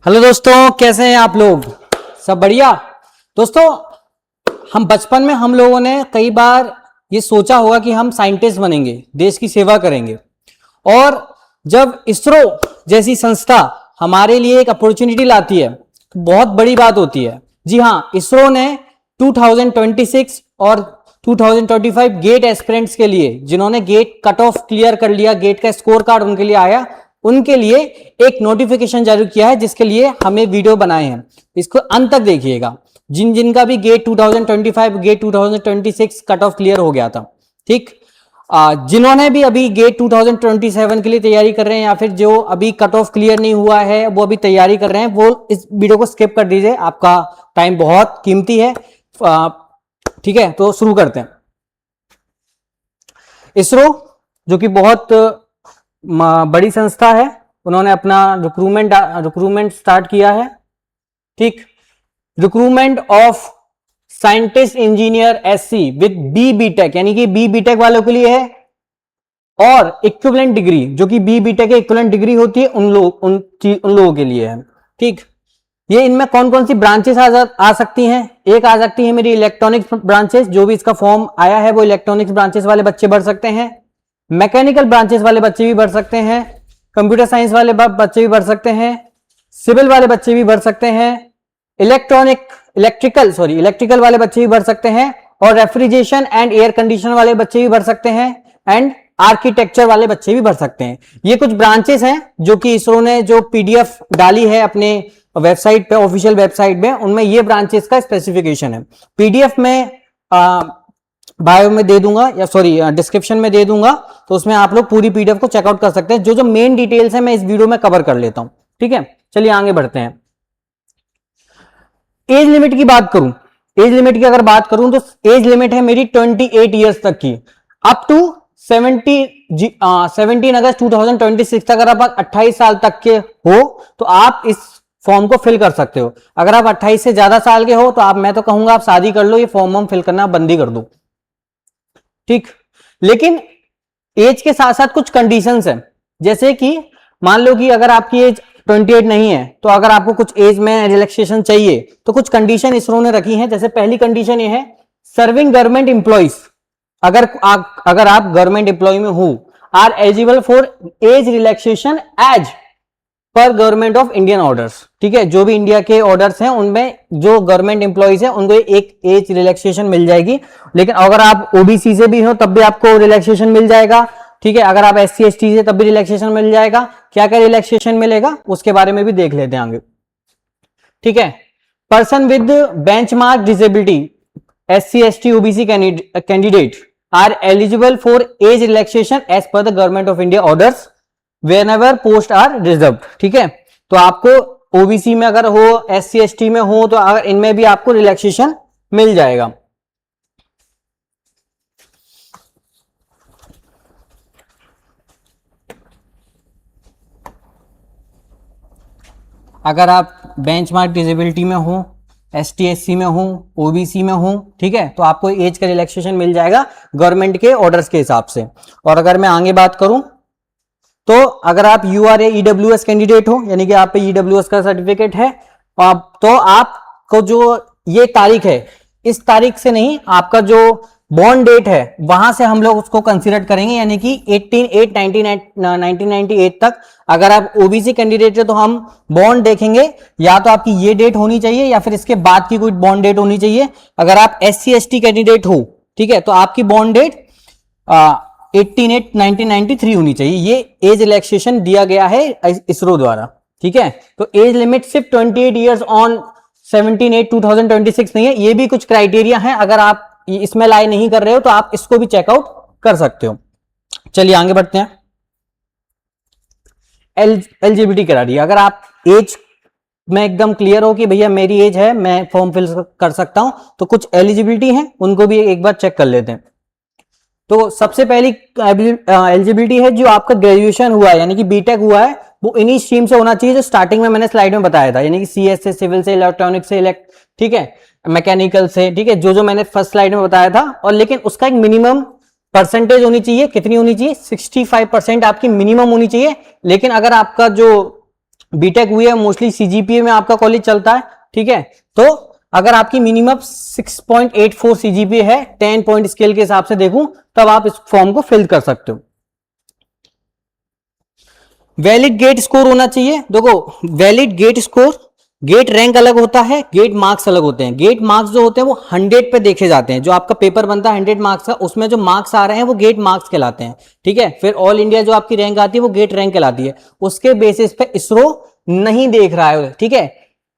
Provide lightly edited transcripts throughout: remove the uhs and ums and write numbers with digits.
Hello दोस्तों, कैसे हैं आप लोग? सब बढ़िया। दोस्तों, हम बचपन में हम लोगों ने कई बार ये सोचा होगा कि हम साइंटिस्ट बनेंगे, देश की सेवा करेंगे। और जब इसरो जैसी संस्था हमारे लिए एक अपॉर्चुनिटी लाती है तो बहुत बड़ी बात होती है। जी हाँ, इसरो ने 2026 और 2025 गेट एस्पिरेंट्स के लिए, जिन्होंने गेट कट ऑफ क्लियर कर लिया, गेट का स्कोर कार्ड उनके लिए आया, उनके लिए एक नोटिफिकेशन जारी किया है, जिसके लिए हमने वीडियो बनाए हैं। इसको अंत तक देखिएगा। जिन जिनका भी GATE 2025 GATE 2026 cut off clear हो गया था, ठीक, जिन्होंने भी अभी गेट 2027 के लिए तैयारी कर रहे हैं, या फिर जो अभी कट ऑफ क्लियर नहीं हुआ है वो अभी तैयारी कर रहे हैं, वो इस वीडियो को स्किप कर दीजिए, आपका टाइम बहुत कीमती है। ठीक है, तो शुरू करते हैं। इसरो जो कि बहुत बड़ी संस्था है, उन्होंने अपना रिक्रूटमेंट स्टार्ट किया है। ठीक, recruitment of scientist engineer SC with B B Tech, यानी कि बी बीटेक वालों के लिए है, और इक्विवेलेंट डिग्री जो कि बी बीटेक की इक्विवेलेंट डिग्री होती है उन लोगों के लिए है। ठीक, ये इनमें कौन कौन सी ब्रांचेस आ सकती हैं? एक आ सकती है मेरी इलेक्ट्रॉनिक्स ब्रांचेस, जो भी इसका फॉर्म आया है वो इलेक्ट्रॉनिक्स ब्रांचेस वाले बच्चे भर सकते हैं। मैकेनिकल ब्रांचेस वाले बच्चे भी भर सकते हैं। कंप्यूटर साइंस वाले बच्चे भी भर सकते हैं। सिविल वाले बच्चे भी भर सकते हैं। इलेक्ट्रिकल वाले बच्चे भी भर सकते हैं। और रेफ्रिजरेशन एंड एयर कंडीशन वाले बच्चे भी भर सकते हैं। एंड आर्किटेक्चर वाले बच्चे भी भर सकते हैं। ये कुछ ब्रांचेस हैं जो कि इसरो ने जो पीडीएफ डाली है अपने वेबसाइट पे, ऑफिशियल वेबसाइट में, उनमें ये ब्रांचेस का स्पेसिफिकेशन है। पीडीएफ में बायो में दे दूंगा, या सॉरी डिस्क्रिप्शन में दे दूंगा, तो उसमें आप लोग पूरी पीडीएफ को चेकआउट कर सकते हैं। जो जो मेन डिटेल्स है मैं इस वीडियो में कवर कर लेता हूं। ठीक है, चलिए आगे बढ़ते हैं। एज लिमिट की बात करूं, एज लिमिट की अगर बात करूं तो एज लिमिट है मेरी 28 ईयर्स तक की, अप टू 17 अगस्त 2026 तक। अगर आप 28 साल तक के हो तो आप इस फॉर्म को फिल कर सकते हो। अगर आप 28 से ज्यादा साल के हो तो मैं तो कहूंगा आप शादी कर लो, ये फॉर्म फिल करना बंद ही कर दो। ठीक, लेकिन एज के साथ साथ कुछ कंडीशंस हैं। जैसे कि मान लो कि अगर आपकी एज 28 नहीं है, तो अगर आपको कुछ एज में रिलैक्सेशन चाहिए तो कुछ कंडीशन इसरो ने रखी है। जैसे पहली कंडीशन ये है, सर्विंग गवर्नमेंट एम्प्लॉइज, अगर आप गवर्नमेंट एम्प्लॉय में हो, are eligible for age relaxation as per government of Indian orders. ठीक है, जो भी इंडिया के ऑर्डर्स हैं उनमें जो गवर्नमेंट एम्प्लॉइज हैं उनको एक एज रिलैक्सेशन मिल जाएगी। लेकिन अगर आप ओबीसी से भी हो तब भी आपको रिलैक्सेशन मिल जाएगा। ठीक है, अगर आप एससी एसटी से तब भी रिलैक्सेशन मिल जाएगा। क्या क्या रिलैक्सेशन मिलेगा उसके बारे में भी देख लेते हैं आगे। ठीक है, person with benchmark disability, SC ST OBC candidate are eligible for age relaxation as per the government of India orders whenever post are reserved. ठीक है, तो आपको ओबीसी में अगर हो, एससी एसटी में हो, तो अगर इनमें भी आपको रिलैक्सेशन मिल जाएगा। अगर आप बेंचमार्क डिसेबिलिटी में हो, एसटी एससी में हो, ओबीसी में हो, ठीक है, तो आपको एज का रिलैक्सेशन मिल जाएगा गवर्नमेंट के ऑर्डर्स के हिसाब से। और अगर मैं आगे बात करूं तो अगर आप यूआरए ईडब्ल्यूएस कैंडिडेट हो, यानी कि आप पे ईडब्ल्यूएस का सर्टिफिकेट है, तो आपको जो ये तारीख है, इस तारीख से नहीं, आपका जो बॉर्न डेट है वहां से हम लोग उसको कंसीडर करेंगे, यानी कि 18/8/1998 तक। अगर आप ओबीसी कैंडिडेट है तो हम बॉर्न देखेंगे, या तो आपकी ये डेट होनी चाहिए या फिर इसके बाद की कोई बॉर्न डेट होनी चाहिए। अगर आप एससी एसटी कैंडिडेट हो, ठीक है, तो आपकी बॉर्न डेट 18/8/1993 होनी चाहिए। ये एज रिलैक्सेशन दिया गया है इसरो द्वारा। ठीक है, तो एज लिमिट सिर्फ 28 ईयर्स ऑन 17/8/2026 नहीं है, ये भी कुछ क्राइटेरिया है। अगर आप इसमें लाई नहीं कर रहे हो तो आप इसको भी चेकआउट कर सकते हो। चलिए आगे बढ़ते हैं। एलिजिबिलिटी क्राइटेरिया, अगर आप एज में एकदम क्लियर हो कि भैया मेरी एज है, मैं फॉर्म फिल कर सकता हूं, तो कुछ एलिजिबिलिटी है, उनको भी एक बार चेक कर लेते हैं। तो सबसे पहली एलिजिबिलिटी है, जो आपका ग्रेजुएशन हुआ है, यानी कि बीटेक हुआ है, वो इन्हीं स्ट्रीम से होना चाहिए जो स्टार्टिंग में मैंने स्लाइड में बताया था, यानी कि सीएस से, सिविल से, इलेक्ट्रॉनिक से, ठीक है, मैकेनिकल से, ठीक है, जो मैंने फर्स्ट स्लाइड में बताया था। और लेकिन उसका एक मिनिमम परसेंटेज होनी चाहिए, कितनी होनी चाहिए? 65% आपकी मिनिमम होनी चाहिए। लेकिन अगर आपका जो बीटेक हुई है, मोस्टली सीजीपीए में आपका कॉलेज चलता है, ठीक है। तो अगर आपकी मिनिमम 6.84 सीजीपीए है 10 पॉइंट स्केल के हिसाब से देखूं, तब आप इस फॉर्म को फिल कर सकते हो। वैलिड गेट स्कोर होना चाहिए। देखो valid GATE score, GATE rank अलग होता है, गेट मार्क्स अलग होते हैं। गेट मार्क्स जो होते हैं वो 100 पे देखे जाते हैं। जो आपका पेपर बनता है 100 मार्क्स का, उसमें जो मार्क्स आ रहे हैं वो गेट मार्क्स कहलाते हैं, ठीक है। फिर ऑल इंडिया जो आपकी रैंक आती है वो गेट रैंक कहलाती है। उसके बेसिस पे इसरो नहीं देख रहा है, ठीक है।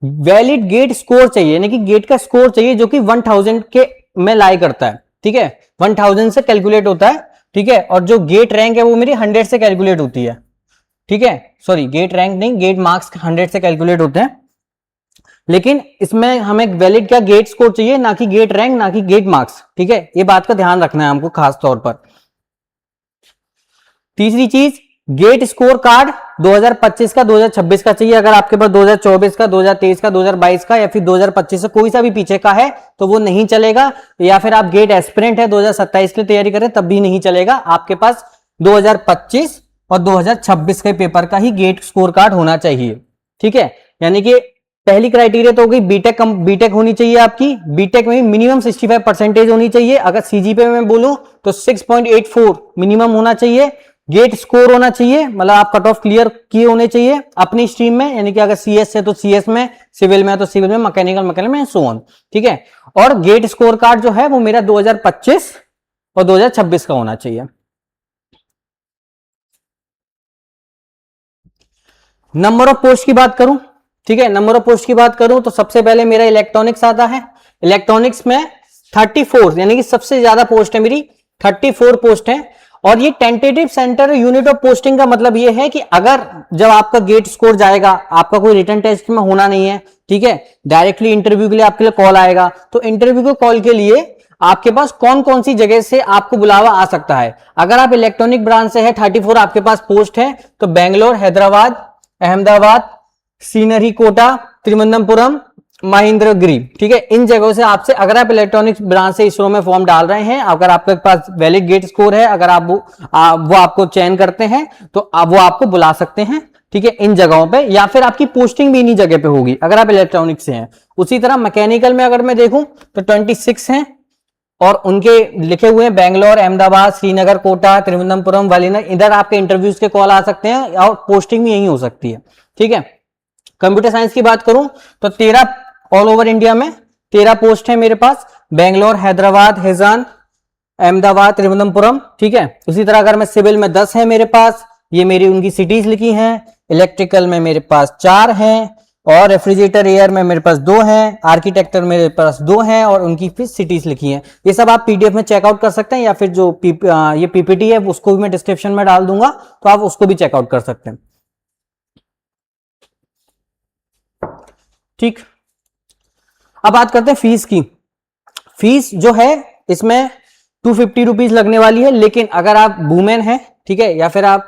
वैलिड गेट स्कोर चाहिए, यानी कि गेट का स्कोर चाहिए जो कि 1000 के में लाई करता है, ठीक है। 1000 से कैलकुलेट होता है, ठीक है। और जो गेट रैंक है वो मेरी 100 से कैलकुलेट होती है, ठीक है। सॉरी, गेट रैंक नहीं, गेट मार्क्स 100 से कैलकुलेट होते हैं। लेकिन इसमें हमें वैलिड क्या गेट स्कोर चाहिए, ना कि गेट रैंक, ना कि गेट मार्क्स, ठीक है। ये बात का ध्यान रखना है हमको खास तौर पर। तीसरी चीज, गेट स्कोर कार्ड 2025 का 2026 का चाहिए। अगर आपके पास 2024 का, 2023 का, 2022 का या फिर 2025 से कोई सा भी पीछे का है तो वो नहीं चलेगा। या फिर आप गेट एस्पिरेंट है 2027 के लिए तैयारी करें तब भी नहीं चलेगा। आपके पास 2025 और 2026 के पेपर का ही गेट स्कोर कार्ड होना चाहिए, ठीक है। यानी कि पहली क्राइटेरिया तो हो गई बीटेक, बीटेक होनी चाहिए आपकी। बीटेक में मिनिमम 65% होनी चाहिए। अगर सीजीपीए में बोलूं तो 6.84 मिनिमम होना चाहिए। गेट स्कोर होना चाहिए, मतलब आप कट ऑफ क्लियर किए होने चाहिए अपनी स्ट्रीम में, यानी कि अगर सीएस है तो सीएस में, सिविल में है तो सिविल में, मैकेनिकल में, सो ऑन, ठीक है। और गेट स्कोर कार्ड जो है वो मेरा 2025 और 2026 का होना चाहिए। नंबर ऑफ पोस्ट की बात करूं, ठीक है, नंबर ऑफ पोस्ट की बात करूं तो सबसे पहले मेरा इलेक्ट्रॉनिक्स आता है। इलेक्ट्रॉनिक्स में 34 यानी कि सबसे ज्यादा पोस्ट है मेरी, 34 पोस्ट है। और ये tentative centre unit of posting का मतलब ये है कि अगर जब आपका गेट स्कोर जाएगा, आपका कोई रिटन टेस्ट में होना नहीं है, ठीक है, डायरेक्टली इंटरव्यू के लिए आपके लिए कॉल आएगा, तो इंटरव्यू के कॉल के लिए आपके पास कौन कौन सी जगह से आपको बुलावा आ सकता है। अगर आप इलेक्ट्रॉनिक ब्रांच से है, 34 आपके पास पोस्ट है, तो बेंगलोर, हैदराबाद, अहमदाबाद, सीनरी कोटा, त्रिवंतपुरम, महेंद्रगिरी, ठीक है। इन जगहों से आपसे, अगर आप इलेक्ट्रॉनिक्स ब्रांच से इसरो में फॉर्म डाल रहे हैं, अगर आपके पास वैलिड गेट स्कोर है, अगर आप वो आपको चयन करते हैं तो वो आपको बुला सकते हैं, ठीक है, इन जगहों पे। या फिर आपकी पोस्टिंग भी इन्हीं जगह पे होगी अगर आप इलेक्ट्रॉनिक्स से हैं। उसी तरह मैकेनिकल में अगर मैं देखूं तो 26 हैं और उनके लिखे हुए हैं बेंगलोर, अहमदाबाद, श्रीनगर, कोटा, त्रिवंतपुरम, वालीनगर। इधर आपके इंटरव्यूज के कॉल आ सकते हैं और पोस्टिंग भी यही हो सकती है, ठीक है। कंप्यूटर साइंस की बात करूं तो 13 ऑल ओवर इंडिया में 13 पोस्ट है मेरे पास, बेंगलोर, हैदराबाद, हिजान, अहमदाबाद, त्रिवंतपुरम, ठीक है। उसी तरह अगर मैं सिविल में 10 है मेरे पास, ये मेरी उनकी सिटीज लिखी हैं। इलेक्ट्रिकल में मेरे पास 4 हैं और रेफ्रिजरेटर एयर में मेरे पास 2 हैं। आर्किटेक्चर मेरे पास 2 हैं और उनकी फिर सिटीज लिखी हैं। ये सब आप पीडीएफ में चेकआउट कर सकते हैं, या फिर जो ये पीपीटी है उसको भी मैं डिस्क्रिप्शन में डाल दूंगा, तो आप उसको भी चेकआउट कर सकते हैं, ठीक। अब बात करते हैं फीस की। फीस जो है इसमें 250 रुपीज लगने वाली है। लेकिन अगर आप वुमेन है, ठीक है, या फिर आप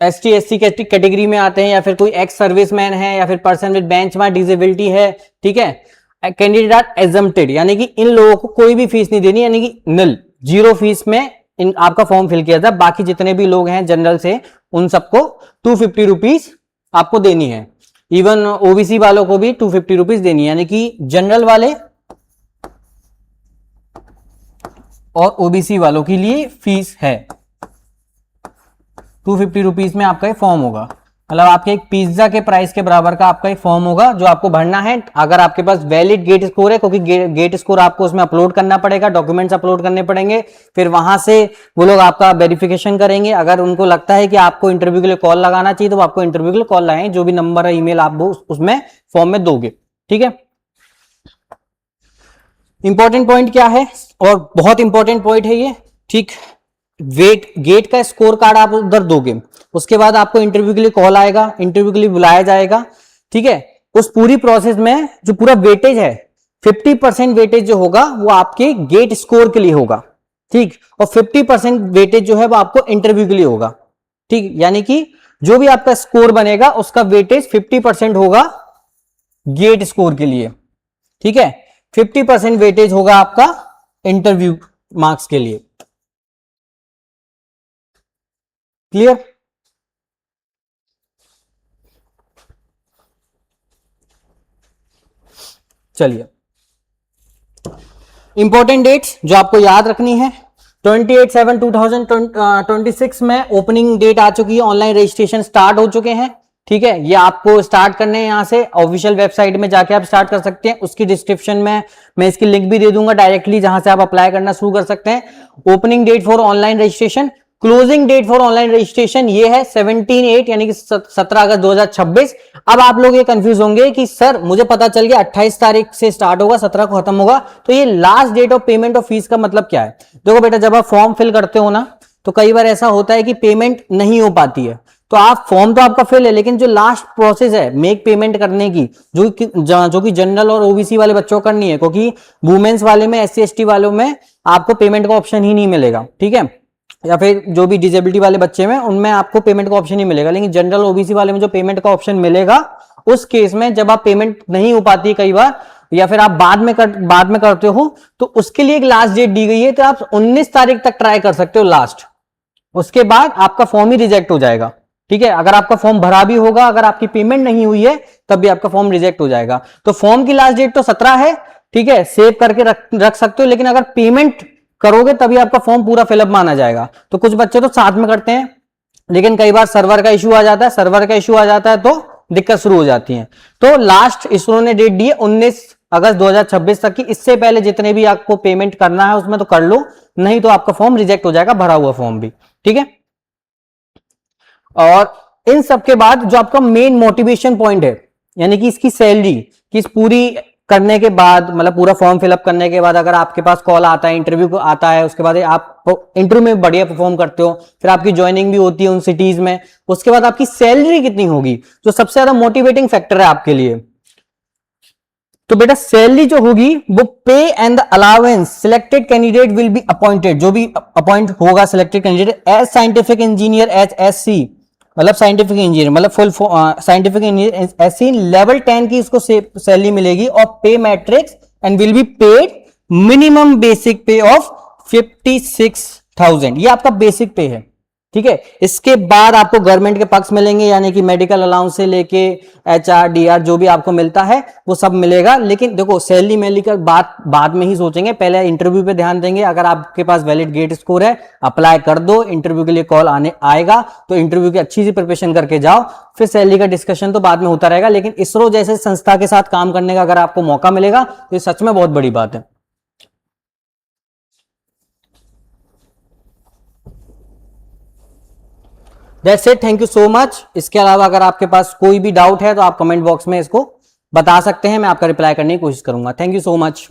ST SC कैटेगरी में आते हैं, या फिर कोई एक्स सर्विसमैन है, या फिर पर्सन विद बेंचमार्क डिसेबिलिटी है, ठीक है, कैंडिडेट आर एग्जम्प्टेड, यानी कि इन लोगों को कोई भी फीस नहीं देनी, यानी कि निल, जीरो फीस में इन आपका फॉर्म फिल किया था। बाकी जितने भी लोग हैं जनरल से, उन सबको 250 रुपीज आपको देनी है। इवन ओबीसी वालों को भी 250 रुपीज देनी है, यानी कि जनरल वाले और ओबीसी वालों के लिए फीस है 250 रुपीज में आपका ये फॉर्म होगा। मतलब आपके एक पिज्जा के प्राइस के बराबर का आपका एक फॉर्म होगा जो आपको भरना है। अगर आपके पास वैलिड गेट स्कोर है, क्योंकि गेट स्कोर आपको उसमें अपलोड करना पड़ेगा, डॉक्यूमेंट्स अपलोड करने पड़ेंगे, फिर वहां से वो लोग आपका वेरिफिकेशन करेंगे। अगर उनको लगता है कि आपको इंटरव्यू के लिए कॉल लगाना चाहिए तो वो आपको इंटरव्यू के लिए कॉल लगाएंगे, जो भी नंबर है, ईमेल आप वो उसमें फॉर्म में दोगे, ठीक है। इंपॉर्टेंट पॉइंट क्या है, और बहुत इंपॉर्टेंट पॉइंट है ये, ठीक। गेट का स्कोर कार्ड आप उधर दोगे, उसके बाद आपको इंटरव्यू के लिए कॉल आएगा, इंटरव्यू के लिए बुलाया जाएगा, ठीक है। उस पूरी प्रोसेस में जो पूरा वेटेज है, 50% वेटेज जो होगा वो आपके गेट स्कोर के लिए होगा, ठीक। और 50% वेटेज जो है वो आपको इंटरव्यू के लिए होगा, ठीक। यानी कि जो भी आपका स्कोर बनेगा उसका वेटेज 50% होगा गेट स्कोर के लिए, ठीक है। 50% वेटेज होगा आपका इंटरव्यू मार्क्स के लिए। क्लियर। चलिए, इंपॉर्टेंट डेट्स जो आपको याद रखनी है, 28/7/2026 में ओपनिंग डेट आ चुकी है, ऑनलाइन रजिस्ट्रेशन स्टार्ट हो चुके हैं। ठीक है, ये आपको स्टार्ट करने हैं, यहां से ऑफिशियल वेबसाइट में जाके आप स्टार्ट कर सकते हैं। उसकी डिस्क्रिप्शन में मैं इसकी लिंक भी दे दूंगा डायरेक्टली, जहां से आप अप्लाई करना शुरू कर सकते हैं। Opening date for online registration, closing date for online registration ये है 17/8 यानी कि 17 अगस्त 2026। अब आप लोग ये कंफ्यूज होंगे कि सर मुझे पता चल गया 28 तारीख से स्टार्ट होगा, 17 को खत्म होगा, तो ये last date of payment of fees का मतलब क्या है? देखो बेटा, जब आप फॉर्म फिल करते हो ना, तो कई बार ऐसा होता है कि पेमेंट नहीं हो पाती है, तो आप फॉर्म तो आपका फिल है, लेकिन जो लास्ट प्रोसेस है मेक पेमेंट करने की, जो कि जनरल और ओबीसी वाले बच्चों को करनी है, क्योंकि वुमेन्स वाले में, SC ST वालों में आपको पेमेंट का ऑप्शन ही नहीं मिलेगा। ठीक है, या फिर जो भी डिजेबिलिटी वाले बच्चे में, उनमें आपको पेमेंट का ऑप्शन नहीं मिलेगा, लेकिन जनरल ओबीसी वाले में जो पेमेंट का ऑप्शन मिलेगा, उस केस में जब आप पेमेंट नहीं हो पाती कई बार, या फिर आप बाद में करते हो, तो उसके लिए एक लास्ट डेट दी गई है, तो आप 19 तारीख तक ट्राई कर सकते हो लास्ट। उसके बाद आपका फॉर्म ही रिजेक्ट हो जाएगा। ठीक है, अगर आपका फॉर्म भरा भी होगा, अगर आपकी पेमेंट नहीं हुई है, तब भी आपका फॉर्म रिजेक्ट हो जाएगा। तो फॉर्म की लास्ट डेट तो 17 है, ठीक है, सेव करके रख सकते हो, लेकिन अगर पेमेंट करोगे तभी आपका फॉर्म पूरा फिलअप माना जाएगा। तो कुछ बच्चे तो साथ में करते हैं, लेकिन कई बार सर्वर का इशू आ जाता है, तो दिक्कत शुरू हो जाती है। तो लास्ट इसरो ने डेट दी है 19 अगस्त 2026 तक की। इससे पहले जितने भी आपको पेमेंट करना है उसमें तो कर लो, नहीं तो आपका फॉर्म रिजेक्ट हो जाएगा, भरा हुआ फॉर्म भी। ठीक है, और इन सब के बाद जो आपका मेन मोटिवेशन पॉइंट है, यानी कि इसकी सैलरी, कि इस पूरी करने के बाद, मतलब पूरा फॉर्म फिलअप करने के बाद अगर आपके पास कॉल आता है, इंटरव्यू को आता है, उसके बाद आप इंटरव्यू में बढ़िया परफॉर्म करते हो, फिर आपकी ज्वाइनिंग भी होती है उन सिटीज में, उसके बाद आपकी सैलरी कितनी होगी, जो सबसे ज्यादा मोटिवेटिंग फैक्टर है आपके लिए। तो बेटा सैलरी जो होगी वो pay and the allowance selected candidate will be appointed, जो भी अपॉइंट होगा selected candidate as scientific engineer as SC, मतलब साइंटिफिक इंजीनियर, मतलब full scientific engineer SC level 10 की इसको सैलरी मिलेगी, और pay matrix and will be paid minimum basic pay of 56,000, ये आपका बेसिक पे है। ठीक है, इसके बाद आपको गवर्नमेंट के पक्ष मिलेंगे, यानी कि मेडिकल अलाउंस से लेके HR DR जो भी आपको मिलता है वो सब मिलेगा। लेकिन देखो सैलरी मेलरी का बात बाद में ही सोचेंगे, पहले इंटरव्यू पे ध्यान देंगे। अगर आपके पास वैलिड गेट स्कोर है, अप्लाई कर दो, इंटरव्यू के लिए कॉल आएगा, तो इंटरव्यू की अच्छी सी प्रिपरेशन करके जाओ, फिर सैलरी का डिस्कशन तो बाद में होता रहेगा। लेकिन इसरो जैसे संस्था के साथ काम करने का अगर आपको मौका मिलेगा तो ये सच में बहुत बड़ी बात है। That's it, thank you so much. इसके अलावा अगर आपके पास कोई भी डाउट है तो आप कमेंट बॉक्स में इसको बता सकते हैं, मैं आपका रिप्लाई करने की कोशिश करूंगा। Thank you so much.